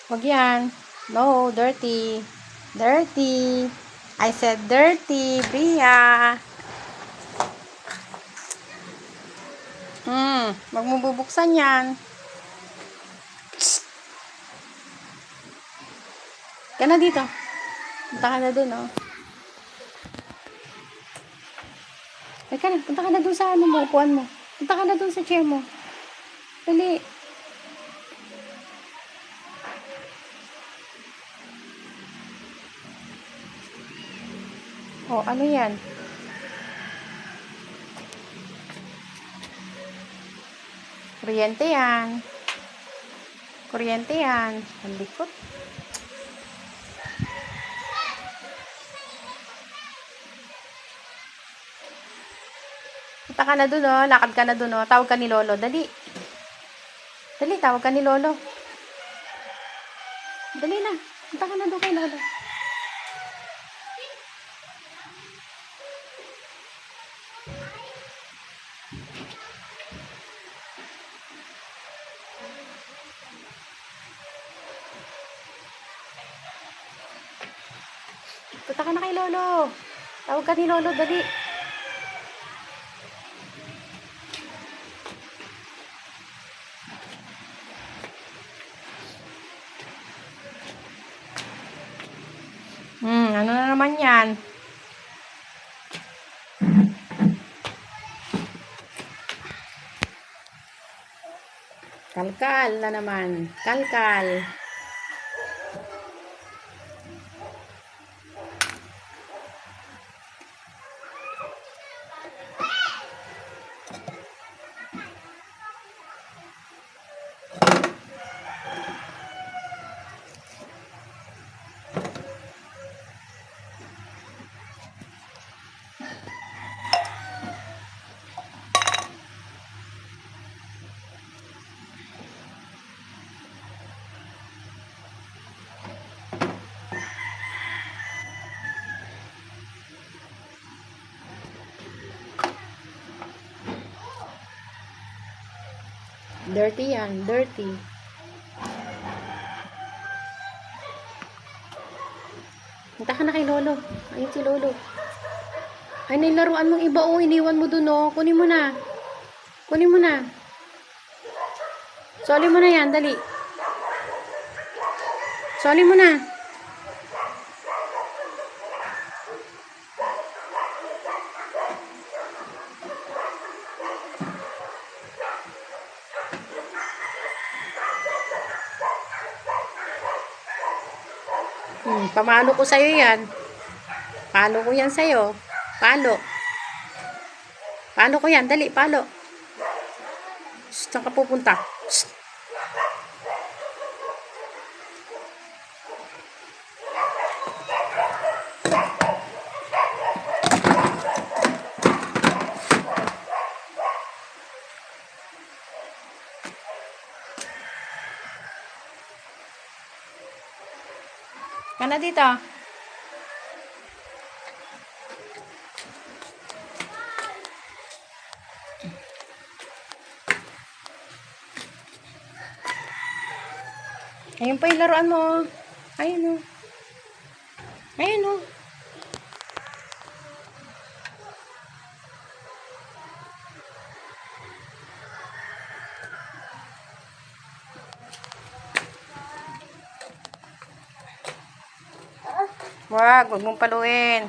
Wag yan. No, dirty. Dirty. I said dirty, Bria. Wag mo bubuksan yan. Ka na dito. Punta ka na dun, oh. Ay ka na, punta ka na dun sa ano mo, upuan mo. Punta ka na dun sa chair mo. Dali. Oh, ano yan? Kuryente yan. Kuryente yan. Ang likot. Punta ka na dun, oh. Lakad ka na dun, oh. Tawag ka ni Lolo. Dali. Dali, tawag ka ni Lolo. Dali na. Punta ka na dun kay Lolo. Punta ka na kay Lolo. Tawag ka ni Lolo. Dali. Ano na naman yan? Kalkal na naman. Kalkal. Dirty yan. Dirty. Punta ka na kay Lolo. Ayun si Lolo. Ay, nilaruan mong iba, oh. Iniwan mo dun, oh. Kunin mo na. Kunin mo na. Soli mo na yan. Dali. Soli mo na. Pamalo ko sa'yo yan. Palo ko yan sa'yo. Palo. Palo ko yan. Dali, palo. Saan ka pupunta? Shh. Ka na dito. Ayun pa yung laruan mo. Ayun, oh. Ayun, oh. Wag mong paluin.